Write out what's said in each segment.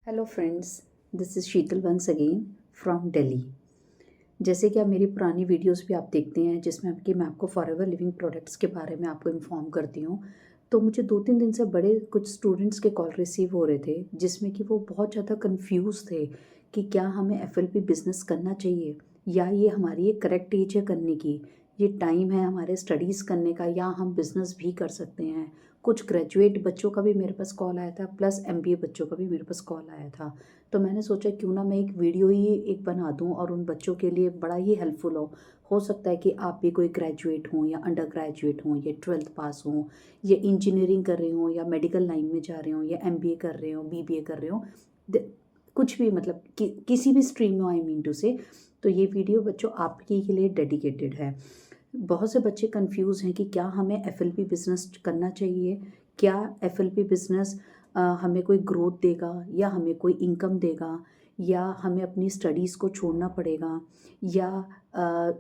Hello friends, this is Sheetal once again from Delhi. जैसे कि आप मेरी पुरानी वीडियोस भी आप देखते हैं जिसमें कि मैं आपको फॉरएवर लिविंग प्रोडक्ट्स के बारे में आपको इन्फॉर्म करती हूँ। तो मुझे 2-3 दिन से बड़े कुछ स्टूडेंट्स के कॉल रिसीव हो रहे थे जिसमें कि वो बहुत ज़्यादा कंफ्यूज थे कि क्या हमें एफएलपी बिज़नेस करना चाहिए या ये हमारी एक करेक्ट एज है करने की, ये टाइम है हमारे स्टडीज़ करने का या हम बिज़नेस भी कर सकते हैं। कुछ ग्रेजुएट बच्चों का भी मेरे पास कॉल आया था, प्लस एमबीए बच्चों का भी मेरे पास कॉल आया था। तो मैंने सोचा क्यों ना मैं एक वीडियो ही एक बना दूं और उन बच्चों के लिए बड़ा ही हेल्पफुल हो सकता है कि आप भी कोई ग्रेजुएट हों या अंडर ग्रेजुएट हों या 12th पास हों या इंजीनियरिंग कर रहे हों या मेडिकल लाइन में जा रहे हों या एमबीए कर रहे हों, बीबीए कर रहे हों, कुछ भी मतलब किसी भी स्ट्रीम में, आई मीन टू से। तो ये वीडियो बच्चों आपके के लिए डेडिकेटेड है। बहुत से बच्चे कंफ्यूज हैं कि क्या हमें एफएलपी बिजनेस करना चाहिए, क्या एफएलपी बिजनेस हमें कोई ग्रोथ देगा या हमें कोई इनकम देगा, या हमें अपनी स्टडीज़ को छोड़ना पड़ेगा, या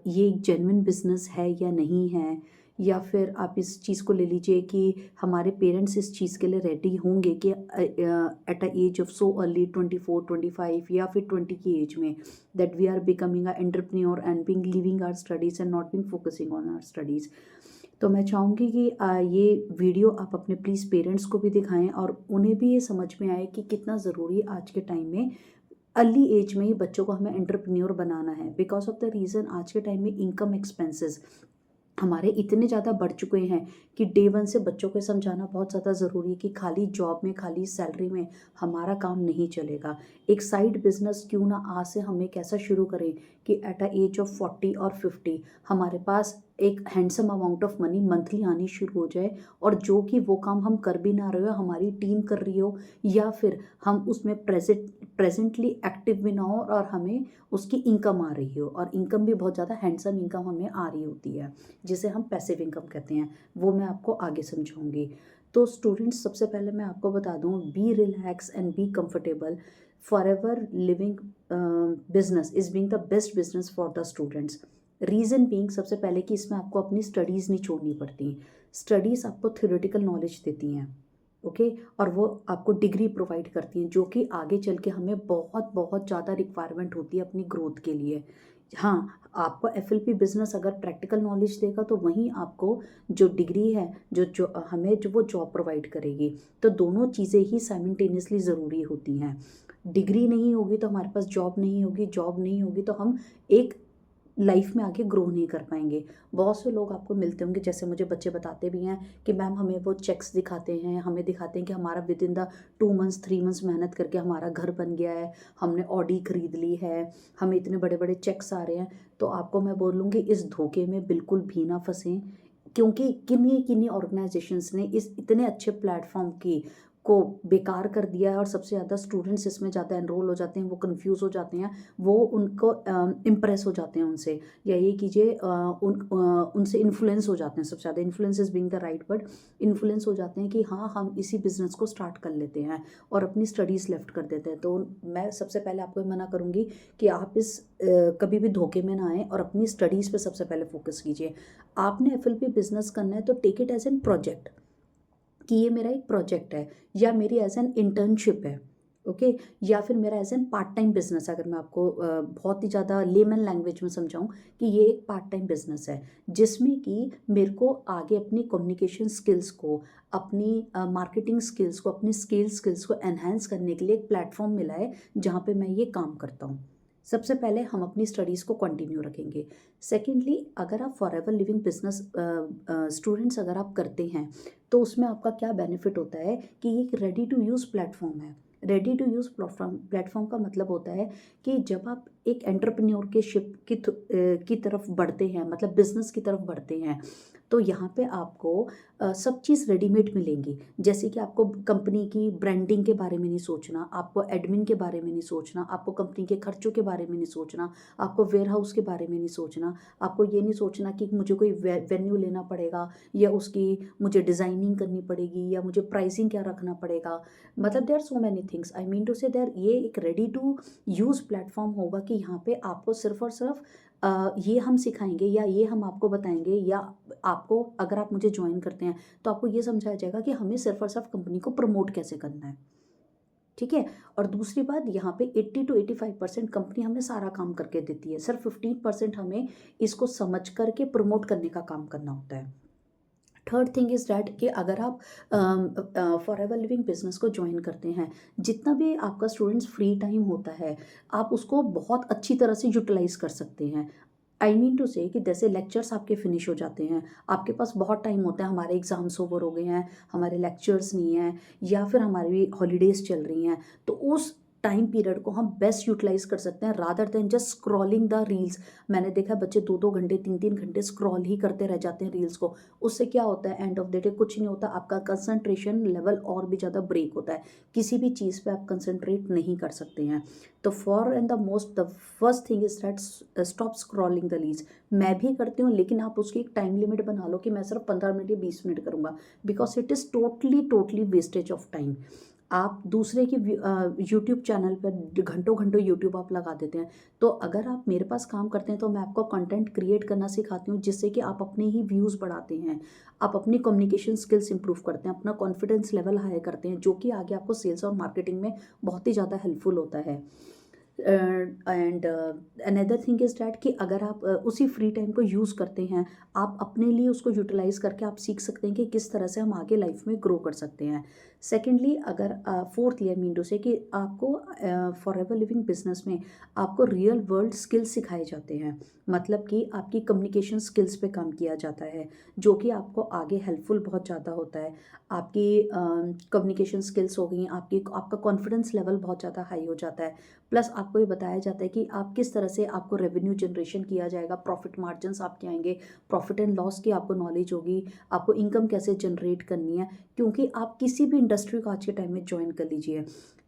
ये एक जेन्युइन बिजनेस है या नहीं है, या फिर आप इस चीज़ को ले लीजिए कि हमारे पेरेंट्स इस चीज़ के लिए रेडी होंगे कि at a age of so early 24-25 या फिर 20 की एज में that we are becoming a entrepreneur and being leaving our studies and not being focusing on our studies। तो मैं चाहूँगी कि ये वीडियो आप अपने प्लीज़ पेरेंट्स को भी दिखाएं और उन्हें भी ये समझ में आए कि कितना ज़रूरी आज के टाइम में अर्ली एज में ही बच्चों को हमें एंटरप्रेन्योर बनाना है। बिकॉज ऑफ द रीज़न आज के टाइम में इनकम एक्सपेंसेस हमारे इतने ज़्यादा बढ़ चुके हैं कि डे वन से बच्चों को समझाना बहुत ज़्यादा ज़रूरी है कि खाली जॉब में, खाली सैलरी में हमारा काम नहीं चलेगा। एक साइड बिजनेस क्यों ना आज से हम एक ऐसा शुरू करें कि एट अ एज ऑफ 40 और 50 हमारे पास एक handsome amount of money monthly आनी शुरू हो जाए, और जो कि वो काम हम कर भी ना रहे हो, हमारी टीम कर रही हो, या फिर हम उसमें प्रेजेंटली एक्टिव भी ना हो और हमें उसकी इनकम आ रही हो, और इनकम भी बहुत ज़्यादा हैंडसम इनकम हमें आ रही होती है जिसे हम पैसिव इनकम कहते हैं। वो मैं आपको आगे समझाऊंगी। तो स्टूडेंट्स, सबसे पहले मैं आपको बता दूं, be relax and be comfortable. For ever living business is being the best business for the students. Reason being, सबसे पहले कि इसमें आपको अपनी स्टडीज़ नहीं छोड़नी पड़ती। स्टडीज़ आपको थ्योरेटिकल नॉलेज देती हैं, ओके, और वो आपको डिग्री प्रोवाइड करती हैं जो कि आगे चल के हमें बहुत बहुत ज़्यादा रिक्वायरमेंट होती है अपनी ग्रोथ के लिए। हाँ, आपको एफएलपी बिजनेस अगर प्रैक्टिकल नॉलेज देगा तो वहीं आपको जो डिग्री है, जो हमें जो वो जॉब प्रोवाइड करेगी। तो दोनों चीज़ें ही साइमल्टेनियसली ज़रूरी होती हैं। डिग्री नहीं होगी तो हमारे पास जॉब नहीं होगी, जॉब नहीं होगी तो हम एक लाइफ में आगे ग्रो नहीं कर पाएंगे। बहुत से लोग आपको मिलते होंगे, जैसे मुझे बच्चे बताते भी हैं कि मैम हमें वो चेक्स दिखाते हैं, हमें दिखाते हैं कि हमारा with in the 2 months 3 months मेहनत करके हमारा घर बन गया है, हमने ऑडी खरीद ली है, हमें इतने बड़े बड़े चेक्स आ रहे हैं। तो आपको मैं बोलूँगी इस धोखे में बिल्कुल भी ना फंसें, क्योंकि किन्हीं किन्हीं ऑर्गेनाइजेशंस ने इस इतने अच्छे प्लेटफॉर्म की को बेकार कर दिया है, और सबसे ज़्यादा स्टूडेंट्स इसमें ज़्यादा एनरोल हो जाते हैं, वो कंफ्यूज हो जाते हैं, वो उनको इम्प्रेस हो जाते हैं उनसे, या ये कीजिए उनसे इन्फ्लुएंस हो जाते हैं। सबसे ज़्यादा influence is being the right word. Influence हो जाते हैं कि हाँ, हम इसी बिज़नेस को स्टार्ट कर लेते हैं और अपनी स्टडीज़ लेफ्ट कर देते हैं। तो मैं सबसे पहले आपको ये मना करूँगी कि आप इस कभी भी धोखे में ना आएँ और अपनी स्टडीज़ पे सबसे पहले फोकस कीजिए। आपने एफएलपी बिजनेस करना है तो take it as an project, कि ये मेरा एक प्रोजेक्ट है या मेरी एज एन इंटर्नशिप है, ओके, या फिर मेरा as an part time business. अगर मैं आपको बहुत ही ज़्यादा लेमन लैंग्वेज में समझाऊं कि ये एक पार्ट टाइम बिजनेस है जिसमें कि मेरे को आगे अपनी कम्युनिकेशन स्किल्स को, अपनी मार्केटिंग स्किल्स को, अपनी स्किल्स को एनहेंस करने के लिए एक प्लेटफॉर्म मिला है जहाँ पे मैं ये काम करता हूँ। सबसे पहले हम अपनी स्टडीज़ को कंटिन्यू रखेंगे। सेकेंडली, अगर आप for ever living business students अगर आप करते हैं तो उसमें आपका क्या बेनिफिट होता है कि ये एक रेडी टू यूज़ प्लेटफॉर्म है। रेडी टू यूज़ प्लेटफॉर्म का मतलब होता है कि जब आप एक एंटरप्रेन्योर के शिप की तरफ बढ़ते हैं, मतलब बिजनेस की तरफ बढ़ते हैं, तो यहाँ पे आपको सब चीज़ रेडीमेड मिलेंगी। जैसे कि आपको कंपनी की ब्रांडिंग के बारे में नहीं सोचना, आपको एडमिन के बारे में नहीं सोचना, आपको कंपनी के खर्चों के बारे में नहीं सोचना, आपको वेयर हाउस के बारे में नहीं सोचना, आपको ये नहीं सोचना कि मुझे कोई वेन्यू लेना पड़ेगा या उसकी मुझे डिज़ाइनिंग करनी पड़ेगी या मुझे प्राइसिंग क्या रखना पड़ेगा। मतलब there are so many things, I mean to say there, ये एक रेडी टू यूज़ प्लेटफॉर्म होगा कि यहाँ पे आपको सिर्फ और सिर्फ ये हम सिखाएंगे या ये हम आपको बताएंगे, या आपको, अगर आप मुझे ज्वाइन करते हैं तो आपको ये समझाया जाएगा कि हमें सिर्फ और सिर्फ कंपनी को प्रमोट कैसे करना है। ठीक है। और दूसरी बात, यहाँ पे 80 to 85% कंपनी हमें सारा काम करके देती है, सिर्फ 15% हमें इसको समझ करके प्रमोट करने का काम करना होता है। थर्ड थिंग इज़ डैट कि अगर आप फॉरएवर लिविंग बिजनेस को ज्वाइन करते हैं, जितना भी आपका स्टूडेंट्स फ्री टाइम होता है, आप उसको बहुत अच्छी तरह से यूटिलाइज कर सकते हैं। आई मीन टू से कि जैसे लेक्चर्स आपके फिनिश हो जाते हैं, आपके पास बहुत टाइम होता है, हमारे एग्जाम्स ओवर हो गए हैं, हमारे लेक्चर्स नहीं हैं, या फिर हमारी हॉलीडेज़ चल रही हैं, तो उस टाइम पीरियड को हम बेस्ट यूटिलाइज कर सकते हैं rather than just scrolling the reels. मैंने देखा बच्चे 2-2 घंटे 3-3 घंटे स्क्रॉल ही करते रह जाते हैं रील्स को। उससे क्या होता है, एंड ऑफ द डे कुछ नहीं होता, आपका कंसंट्रेशन लेवल और भी ज़्यादा ब्रेक होता है, किसी भी चीज़ पे आप कंसंट्रेट नहीं कर सकते हैं। तो for and the first thing is that stop scrolling the reels. मैं भी करती हूँ, लेकिन आप उसकी एक टाइम लिमिट बना लो कि मैं सिर्फ 15 मिनट या 20 मिनट करूँगा, because it is totally wastage of time. आप दूसरे की यूट्यूब चैनल पर घंटों घंटों यूट्यूब आप लगा देते हैं। तो अगर आप मेरे पास काम करते हैं तो मैं आपको कंटेंट क्रिएट करना सिखाती हूँ, जिससे कि आप अपने ही व्यूज़ बढ़ाते हैं, आप अपनी कम्युनिकेशन स्किल्स इंप्रूव करते हैं, अपना कॉन्फिडेंस लेवल हाई करते हैं, जो कि आगे आपको सेल्स और मार्केटिंग में बहुत ही ज़्यादा हेल्पफुल होता है। And another thing is that कि अगर आप उसी फ्री टाइम को यूज़ करते हैं, आप अपने लिए उसको यूटिलाइज करके आप सीख सकते हैं कि किस तरह से हम आगे लाइफ में ग्रो कर सकते हैं। सेकेंडली, अगर फोर्थली आई मीन टू से कि आपको फॉरएवर लिविंग बिजनेस में आपको रियल वर्ल्ड स्किल्स सिखाए जाते हैं, मतलब कि आपकी कम्युनिकेशन स्किल्स पे काम किया जाता है, जो कि आपको आगे हेल्पफुल बहुत ज़्यादा होता है। आपकी कम्युनिकेशन स्किल्स हो गई, आपका कॉन्फिडेंस लेवल बहुत ज़्यादा हाई हो जाता है। प्लस आपको ये बताया जाता है कि आप किस तरह से आपको रेवेन्यू जनरेशन किया जाएगा, प्रॉफिट मार्जिन्स आपके आएंगे, प्रॉफिट एंड लॉस की आपको नॉलेज होगी, आपको इनकम कैसे जनरेट करनी है। क्योंकि आप किसी भी इंडस्ट्री को आज के टाइम में ज्वाइन कर लीजिए,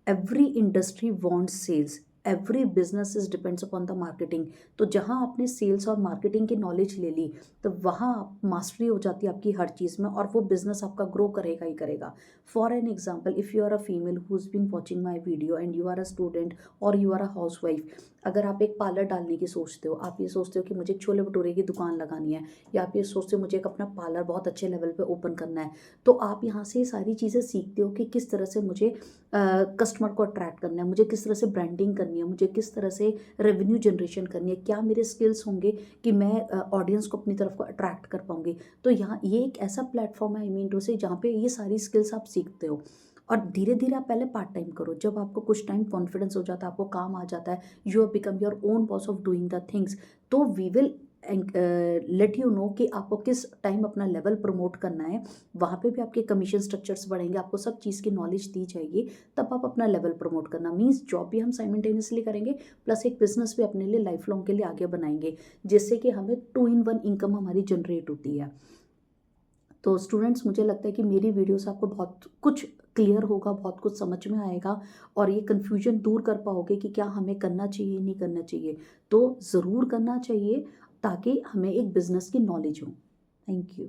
every industry wants sales, every business is depends upon the marketing. तो जहाँ आपने सेल्स और मार्केटिंग की नॉलेज ले ली, तो वहाँ मास्टरी हो जाती है आपकी हर चीज़ में, और वो बिजनेस आपका ग्रो करेगा ही करेगा। For an example, if you are a female who is been watching my video and you are a student और you are a housewife, अगर आप एक पार्लर डालने की सोचते हो, आप ये सोचते हो कि मुझे छोले भटूरे की दुकान लगानी है, या आप ये सोचते हो मुझे एक अपना पार्लर बहुत अच्छे लेवल पे ओपन करना है, तो आप यहाँ से सारी चीज़ें सीखते हो कि किस तरह से मुझे कस्टमर को अट्रैक्ट करना है, मुझे किस तरह से ब्रांडिंग करनी है, मुझे किस तरह से रेवेन्यू जनरेशन करनी है, क्या मेरे स्किल्स होंगे कि मैं ऑडियंस को अपनी तरफ को अट्रैक्ट कर पाऊंगी। तो यहाँ ये एक ऐसा प्लेटफॉर्म है आई मीन टू से जहाँ पे ये सारी स्किल्स आप सीखते हो। और धीरे धीरे आप पहले पार्ट टाइम करो, जब आपको कुछ टाइम कॉन्फिडेंस हो जाता है, आपको काम आ जाता है, you have become your own boss of doing the things, तो we will let you know कि आपको किस टाइम अपना लेवल प्रमोट करना है। वहाँ पे भी आपके कमीशन स्ट्रक्चर्स बढ़ेंगे, आपको सब चीज़ की नॉलेज दी जाएगी, तब आप अपना लेवल प्रमोट करना मीन्स जॉब भी हम साइमल्टेनियसली करेंगे, प्लस एक बिजनेस भी अपने लिए लाइफ लॉन्ग के लिए आगे बनाएंगे, जिससे कि हमें 2 in 1 इनकम हमारी जनरेट होती है। तो स्टूडेंट्स, मुझे लगता है कि मेरी वीडियोस आपको बहुत कुछ क्लियर होगा, बहुत कुछ समझ में आएगा, और ये कन्फ्यूजन दूर कर पाओगे कि क्या हमें करना चाहिए नहीं करना चाहिए। तो ज़रूर करना चाहिए, ताकि हमें एक बिज़नेस की नॉलेज हो। Thank you.